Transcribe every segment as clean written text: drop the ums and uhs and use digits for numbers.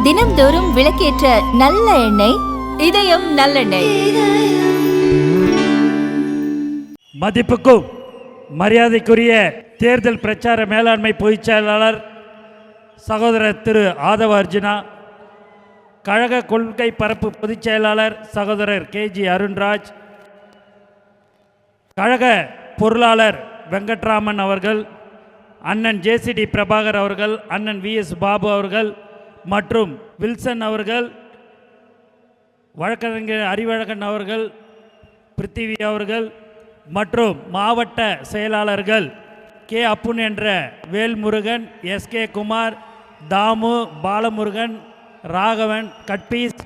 தினம்தோறும் விளக்கேற்ற நல்ல எண்ணெய் இதயம் நல்லெண்ணெய். மதிப்புக்கும் மரியாதைக்குரிய தேர்தல் பிரச்சார மேலாண்மை பொதுச் செயலாளர் சகோதரர் திரு ஆதவ அர்ஜுனா, கழக கொள்கை பரப்பு பொதுச் செயலாளர் சகோதரர் கேஜி அருண்ராஜ், கழக பொருளாளர் வெங்கட்ராமன் அவர்கள், அண்ணன் ஜேசிடி பிரபாகர் அவர்கள், அண்ணன் விஎஸ் பாபு அவர்கள் மற்றும் வில்சன் அவர்கள், வழக்கறிஞர் அறிவழகன் அவர்கள், பிருத்திவி அவர்கள் மற்றும் மாவட்ட செயலாளர்கள் கே அப்புன் என்ற வேல்முருகன், எஸ்கே குமார், தாமு, பாலமுருகன், ராகவன், கட்பீஸ்,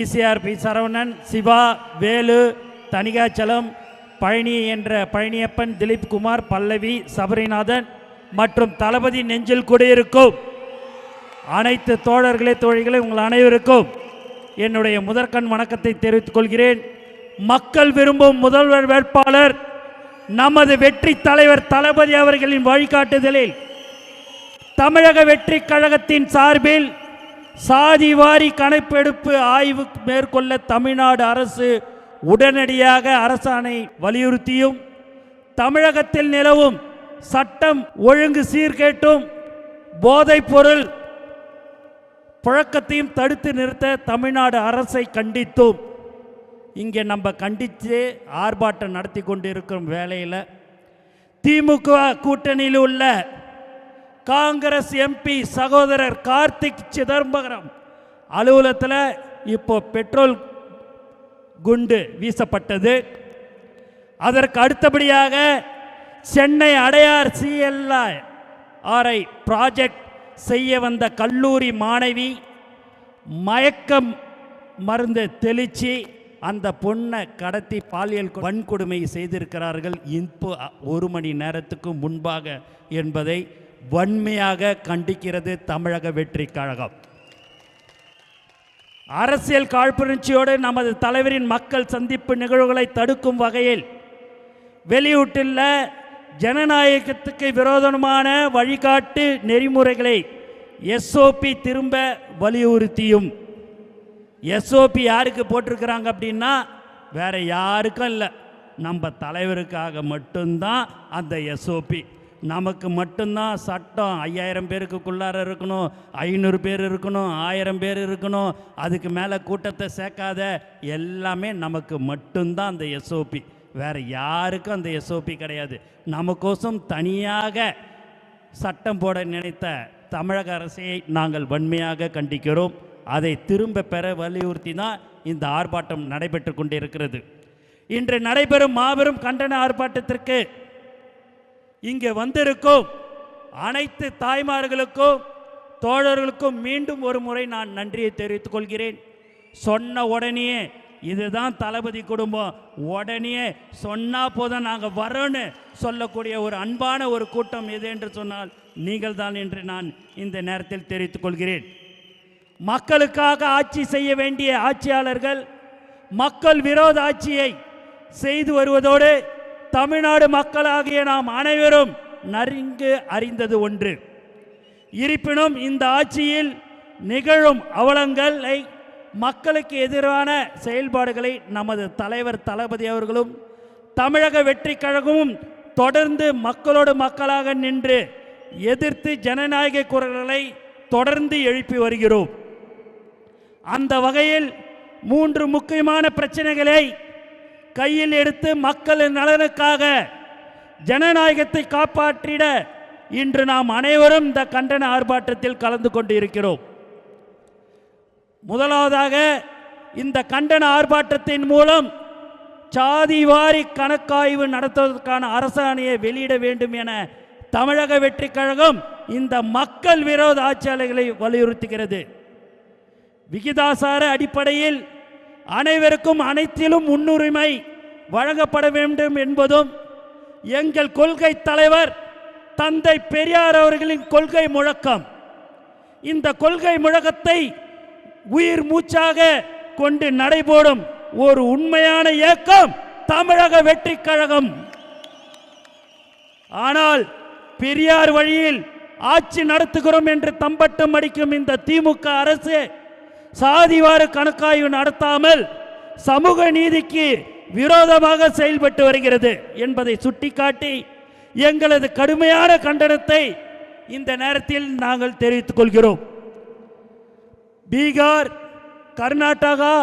இசிஆர்பி சரவணன், சிவா, வேலு, தனிகாச்சலம், பழனி என்ற பழனியப்பன், திலீப் குமார், பல்லவி, சபரிநாதன் மற்றும் தளபதி நெஞ்சில் குடியிருக்கும் அனைத்து தோழர்களே தோழிகளே உங்கள் அனைவருக்கும் என்னுடைய முதற்கண் வணக்கத்தை தெரிவித்துக் கொள்கிறேன். மக்கள் விரும்பும் முதல்வர் வேட்பாளர் நமது வெற்றி தலைவர் தளபதி அவர்களின் வழிகாட்டுதலில் தமிழக வெற்றி கழகத்தின் சார்பில் சாதிவாரி கணக்கெடுப்பு ஆய்வு மேற்கொள்ள தமிழ்நாடு அரசு உடனடியாக அரசாணை வலியுறுத்தியும், தமிழகத்தில் நிலவும் சட்டம் ஒழுங்கு சீர்கேட்டும் போதைப் பொருள் புழக்கத்தையும் தடுத்து நிறுத்த தமிழ்நாடு அரசை கண்டித்தும் இங்கே நம்ம கண்டித்து ஆர்ப்பாட்டம் நடத்தி கொண்டு இருக்கும் வேளையில் திமுக கூட்டணியில் உள்ள காங்கிரஸ் எம்பி சகோதரர் கார்த்திக் சிதம்பரம் அலுவலகத்தில் இப்போ பெட்ரோல் குண்டு வீசப்பட்டது. அதற்கு அடுத்தபடியாக சென்னை அடையார் CLRI ப்ராஜெக்ட் செய்ய வந்த கல்லூரி மாணவி மயக்கம் மருந்து தெளித்து அந்த பொண்ணை கடத்தி பாலியல் வன்கொடுமை செய்திருக்கிறார்கள் இப்போ 1 மணி நேரத்துக்கு முன்பாக என்பதை வன்மையாக கண்டிக்கிறது தமிழக வெற்றி கழகம். அரசியல் காழ்ப்புணர்ச்சியோடு நமது தலைவரின் மக்கள் சந்திப்பு நிகழ்வுகளை தடுக்கும் வகையில் வெளியிட்டுள்ள ஜனநாயகத்துக்கு விரோதமான வழிகாட்டு நெறிமுறைகளை SOP திரும்ப வலியுறுத்தியும், SOP யாருக்கு போட்டிருக்கிறாங்க அப்படின்னா வேற யாருக்கும் இல்லை, நம்ம தலைவருக்காக மட்டும்தான் அந்த SOP. நமக்கு மட்டும்தான் சட்டம் 5000 பேருக்குள்ளார இருக்கணும், 500 பேர் இருக்கணும், 1000 பேர் இருக்கணும், அதுக்கு மேலே கூட்டத்தை சேர்க்காத, எல்லாமே நமக்கு மட்டும்தான் அந்த SOP. வேறு யாருக்கும் அந்த SOP கிடையாது. நமக்கோசம் தனியாக சட்டம் போட நினைத்த தமிழக அரசை நாங்கள் வன்மையாக கண்டிக்கிறோம். அதை திரும்ப பெற வலியுறுத்தி தான் இந்த ஆர்ப்பாட்டம் நடைபெற்று கொண்டிருக்கிறது. இன்று நடைபெறும் மாபெரும் கண்டன ஆர்ப்பாட்டத்திற்கு இங்கே வந்திருக்கும் அனைத்து தாய்மார்களுக்கும் தோழர்களுக்கும் மீண்டும் ஒரு முறை நான் நன்றியை தெரிவித்துக் கொள்கிறேன். சொன்ன உடனே இதுதான் தளபதி குடும்பம், உடனே சொன்னால் போதும் நாங்கள் வரோன்னு சொல்லக்கூடிய ஒரு அன்பான ஒரு கூட்டம் எது என்று சொன்னால் நீங்கள் தான் என்று நான் இந்த நேரத்தில் தெரிவித்துக் கொள்கிறேன். மக்களுக்காக ஆட்சி செய்ய வேண்டிய ஆட்சியாளர்கள் மக்கள் விரோத ஆட்சியை செய்து வருவதோடு தமிழ்நாடு மக்களாகிய நாம் அனைவரும் நன்கு அறிந்தது ஒன்று. இருப்பினும் இந்த ஆட்சியில் நிகழும் அவலங்களை, மக்களுக்கு எதிரான செயல்பாடுகளை நமது தலைவர் தளபதி அவர்களும் தமிழக வெற்றி கழகமும் தொடர்ந்து மக்களோடு மக்களாக நின்று எதிர்த்து ஜனநாயக குரல்களை தொடர்ந்து எழுப்பி வருகிறோம். அந்த வகையில் 3 முக்கியமான பிரச்சனைகளை கையில் எடுத்து மக்களின் நலனுக்காக ஜனநாயகத்தை காப்பாற்றிட இன்று நாம் அனைவரும் இந்த கண்டன ஆர்ப்பாட்டத்தில் கலந்து கொண்டு இருக்கிறோம். முதலாவதாக இந்த கண்டன ஆர்ப்பாட்டத்தின் மூலம் சாதிவாரி கணக்காய்வு நடத்துவதற்கான அரசாணையை வெளியிட வேண்டும் என தமிழக வெற்றி கழகம் இந்த மக்கள் விரோத ஆட்சியாளர்களை வலியுறுத்துகிறது. விகிதாசார அடிப்படையில் அனைவருக்கும் அனைத்திலும் முன்னுரிமை வழங்கப்பட வேண்டும் என்பதும் எங்கள் கொள்கை தலைவர் தந்தை பெரியார் அவர்களின் கொள்கை முழக்கம். இந்த கொள்கை முழக்கத்தை உயிர் மூச்சாக கொண்டு நடைபோடும் ஒரு உண்மையான இயக்கம் தமிழக வெற்றி கழகம். ஆனால் பெரியார் வழியில் ஆட்சி நடத்துகிறோம் என்று தம்பட்டம் அடிக்கும் இந்த திமுக அரசு சாதிவார கணக்காய்வு நடத்தாமல் சமூக நீதிக்கு விரோதமாக செயல்பட்டு வருகிறது என்பதை சுட்டிக்காட்டி எங்களது கடுமையான கண்டனத்தை இந்த நேரத்தில் நாங்கள் தெரிவித்துக் கொள்கிறோம். பீகார், கர்நாடகா,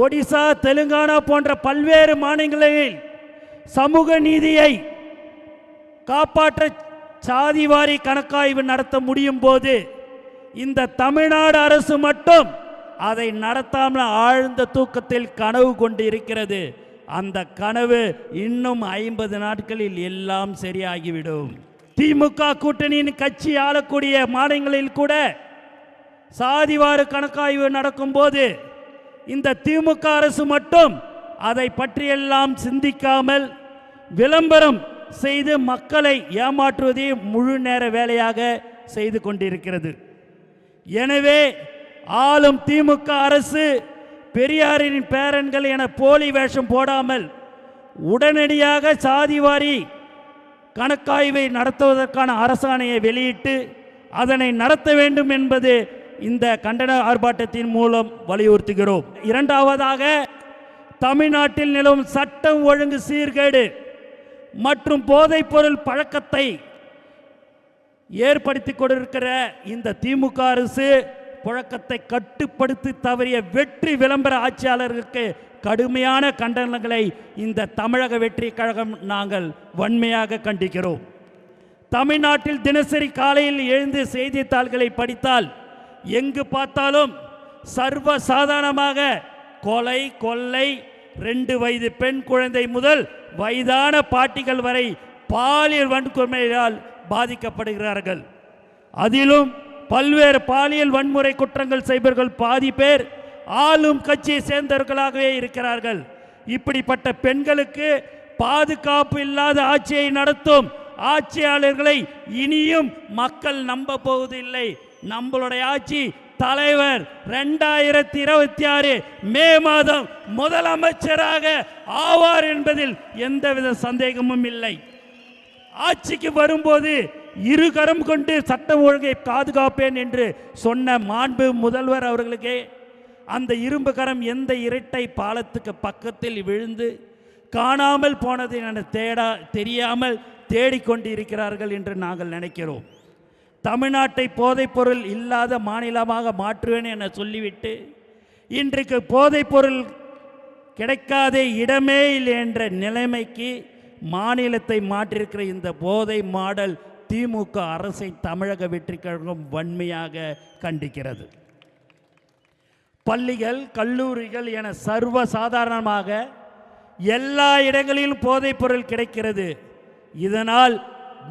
ஒடிசா, தெலுங்கானா போன்ற பல்வேறு மாநிலங்களில் சமூக நீதியை காப்பாற்ற சாதிவாரி கணக்காய்வு நடத்த முடியும் போது இந்த தமிழ்நாடு அரசு மட்டும் அதை நடத்தாமல் ஆழ்ந்த தூக்கத்தில் கனவு கொண்டு இருக்கிறது. அந்த கனவு இன்னும் 50 நாட்களில் எல்லாம் சரியாகிவிடும். திமுக கூட்டணியின் கட்சி ஆளக்கூடிய மாநிலங்களில் கூட சாதிவார கணக்காய்வு நடக்கும் போது இந்த திமுக அரசு மட்டும் அதை பற்றியெல்லாம் சிந்திக்காமல் விளம்பரம் செய்து மக்களை ஏமாற்றுவதே முழு நேர வேலையாக செய்து கொண்டிருக்கிறது. எனவே ஆளும் திமுக அரசு பெரியாரின் பேரன்கள் என போலி வேஷம் போடாமல் உடனடியாக சாதிவாரி கணக்காய்வை நடத்துவதற்கான அரசாணையை வெளியிட்டு அதனை நடத்த வேண்டும் என்பது இந்த கண்டன ஆர்ப்பாட்டத்தின் மூலம் வலியுறுத்துகிறோம். இரண்டாவதாக, தமிழ்நாட்டில் நிலவும் சட்டம் ஒழுங்கு சீர்கேடு மற்றும் போதைப் பொருள் பழக்கத்தை ஏற்படுத்தி கொண்டிருக்கிற இந்த திமுக அரசு புழக்கத்தை கட்டுப்படுத்தி தவறிய வெற்றி விளம்பர ஆட்சியாளர்களுக்கு கடுமையான கண்டனங்களை இந்த தமிழக வெற்றி கழகம் நாங்கள் வன்மையாக கண்டிக்கிறோம். தமிழ்நாட்டில் தினசரி காலையில் எழுந்து செய்தித்தாள்களை படித்தால் எங்கு பார்த்தாலும் சர்வ சாதாரணமாக கொலை, கொள்ளை, 2 வயது பெண் குழந்தை முதல் வயதான பாட்டிகள் வரை பாலியல் வன்கொடுமையால் பாதிக்கப்படுகிறார்கள். அதிலும் பல்வேறு பாலியல் வன்முறை குற்றங்கள் செய்பவர்கள் பாதி பேர் ஆளும் கட்சியை சேர்ந்தவர்களாகவே இருக்கிறார்கள். இப்படிப்பட்ட பெண்களுக்கு பாதுகாப்பு இல்லாத ஆட்சியை நடத்தும் ஆட்சியாளர்களை இனியும் மக்கள் நம்ப போவதில்லை. நம்மளுடைய ஆட்சி தலைவர் 2026 மே மாதம் முதலமைச்சராக ஆவார் என்பதில் எந்தவித சந்தேகமும் இல்லை. ஆட்சிக்கு வரும்போது இருகரம் கொண்டு சட்டம் ஒழுங்கை பாதுகாப்பேன் என்று சொன்ன மாண்பு முதல்வர் அவர்களுக்கே அந்த இரும்பு கரம் எந்த இரட்டை பாலத்துக்கு பக்கத்தில் விழுந்து காணாமல் போனது என தெரியாமல் தேடிக்கொண்டிருக்கிறார்கள் என்று நாங்கள் நினைக்கிறோம். தமிழ்நாட்டை போதைப்பொருள் இல்லாத மாநிலமாக மாற்றுவேன் என சொல்லிவிட்டு இன்றைக்கு போதைப்பொருள் கிடைக்காத இடமே இல்லை என்ற நிலைமைக்கு மாநிலத்தை மாற்றிருக்கிற இந்த போதை மாடல் திமுக அரசை தமிழக வெற்றி கழகம் வன்மையாக கண்டிக்கிறது. பள்ளிகள், கல்லூரிகள் என சர்வ சாதாரணமாக எல்லா இடங்களிலும் போதைப் பொருள் கிடைக்கிறது. இதனால்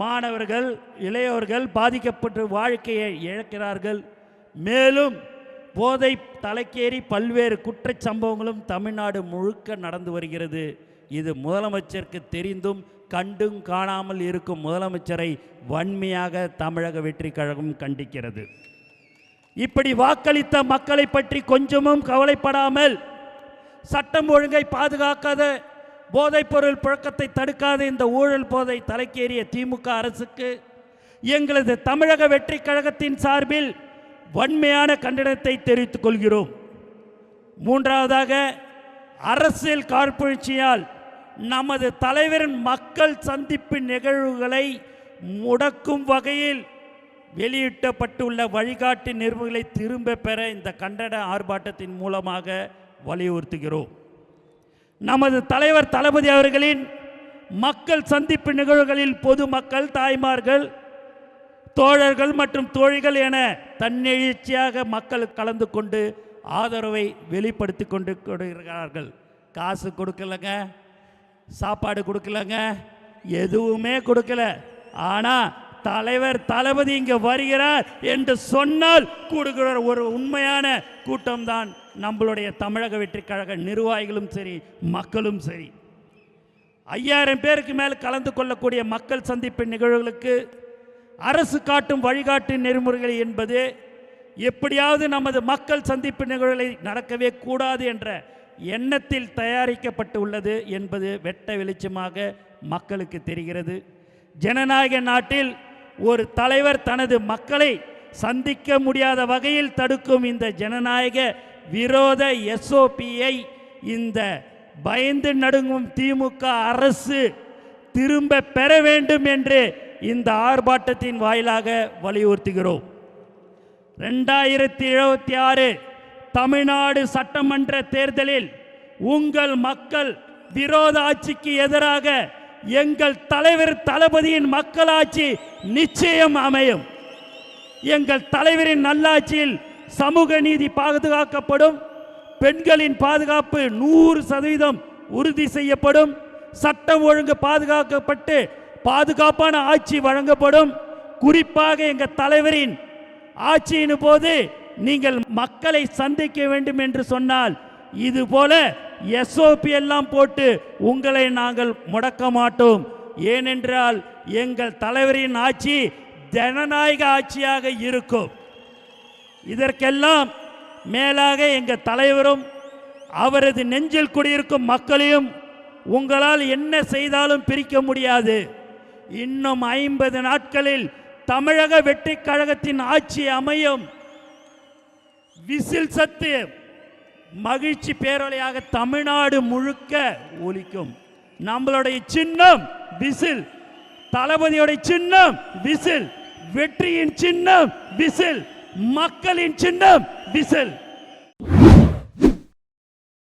மாணவர்கள், இளையோர்கள் பாதிக்கப்பட்டு வாழ்க்கையை இழக்கிறார்கள். மேலும் போதை தலைக்கேறி பல்வேறு குற்றச் சம்பவங்களும் தமிழ்நாடு முழுக்க நடந்து வருகிறது. இது முதலமைச்சருக்கு தெரிந்தும் கண்டும் காணாமல் இருக்கும் முதலமைச்சரை வன்மையாக தமிழக வெற்றி கழகம் கண்டிக்கிறது. இப்படி வாக்களித்த மக்களை பற்றி கொஞ்சமும் கவலைப்படாமல் சட்டம் ஒழுங்கை பாதுகாக்காத போதைப்பொருள் புழக்கத்தை தடுக்காத இந்த ஊழல் போதை தலைக்கேறிய திமுக அரசுக்கு எங்களது தமிழக வெற்றி கழகத்தின் சார்பில் வன்மையான கண்டனத்தை தெரிவித்துக் கொள்கிறோம். மூன்றாவதாக, அரசியல் காழ்ப்புணர்ச்சியால் நமது தலைவரின் மக்கள் சந்திப்பு நிகழ்வுகளை முடக்கும் வகையில் வெளியிட்டப்பட்டுள்ள வழிகாட்டு நெறிமுறைகளை திரும்ப பெற இந்த கண்டன ஆர்ப்பாட்டத்தின் மூலமாக வலியுறுத்துகிறோம். நமது தலைவர் தளபதி அவர்களின் மக்கள் சந்திப்பு நிகழ்வுகளில் பொதுமக்கள், தாய்மார்கள், தோழர்கள் மற்றும் தோழிகள் என தன்னெழுச்சியாக மக்கள் கலந்து கொண்டு ஆதரவை வெளிப்படுத்தி கொண்டு கொடுக்கிறார்கள். காசு கொடுக்கலங்க, சாப்பாடு கொடுக்கலங்க, எதுவுமே கொடுக்கல. ஆனால் தலைவர் தளபதி இங்கே வருகிறார் என்று சொன்னால் கூடுகிற ஒரு உண்மையான கூட்டம்தான் நம்மளுடைய தமிழக வெற்றி கழக நிர்வாகிகளும் சரி, மக்களும் சரி. 5000 பேருக்கு மேல் கலந்து கொள்ளக்கூடிய மக்கள் சந்திப்பு நிகழ்வுகளுக்கு அரசு காட்டும் வழிகாட்டு நெறிமுறைகள் என்பது எப்படியாவது நமது மக்கள் சந்திப்பு நிகழ்வுகளை நடக்கவே கூடாது என்ற எண்ணத்தில் தயாரிக்கப்பட்டு உள்ளது என்பது வெட்ட வெளிச்சமாக மக்களுக்கு தெரிகிறது. ஜனநாயக நாட்டில் ஒரு தலைவர் தனது மக்களை சந்திக்க முடியாத வகையில் தடுக்கும் இந்த ஜனநாயக விரோத எஸ்ஓபியை இந்த பயந்து நடுங்கும் திமுக அரசு திரும்ப பெற வேண்டும் என்று இந்த ஆர்ப்பாட்டத்தின் வாயிலாக வலியுறுத்துகிறோம். 2026 தமிழ்நாடு சட்டமன்ற தேர்தலில் உங்கள் மக்கள் விரோத ஆட்சிக்கு எதிராக எங்கள் தலைவர் தளபதியின் மக்களாட்சி நிச்சயம் அமையும். எங்கள் தலைவரின் நல்லாட்சியில் சமூக நீதி பாதுகாக்கப்படும், பெண்களின் பாதுகாப்பு 100% உறுதி செய்யப்படும், சட்டம் ஒழுங்கு பாதுகாக்கப்பட்டு பாதுகாப்பான ஆட்சி வழங்கப்படும். குறிப்பாக எங்கள் தலைவரின் ஆட்சியின் போது நீங்கள் மக்களை சந்திக்க வேண்டும் என்று சொன்னால் இதுபோல எஸ்ஓபி எல்லாம் போட்டு உங்களை நாங்கள் முடக்க மாட்டோம். ஏனென்றால் எங்கள் தலைவரின் ஆட்சி ஜனநாயக ஆட்சியாக இருக்கும். இதற்கெல்லாம் மேலாக எங்கள் தலைவரும் அவரது நெஞ்சில் குடியிருக்கும் மக்களையும் உங்களால் என்ன செய்தாலும் பிரிக்க முடியாது. இன்னும் 50 நாட்களில் தமிழக வெற்றி கழகத்தின் ஆட்சி அமையும். விசில் சத்து மகிழ்ச்சி பேரொலியாக தமிழ்நாடு முழுக்க ஒலிக்கும். நம்மளுடைய சின்னம் விசில், தளபதியோட சின்னம் விசில், வெற்றியின் சின்னம் விசில், மக்களின் சின்னம் விசில்.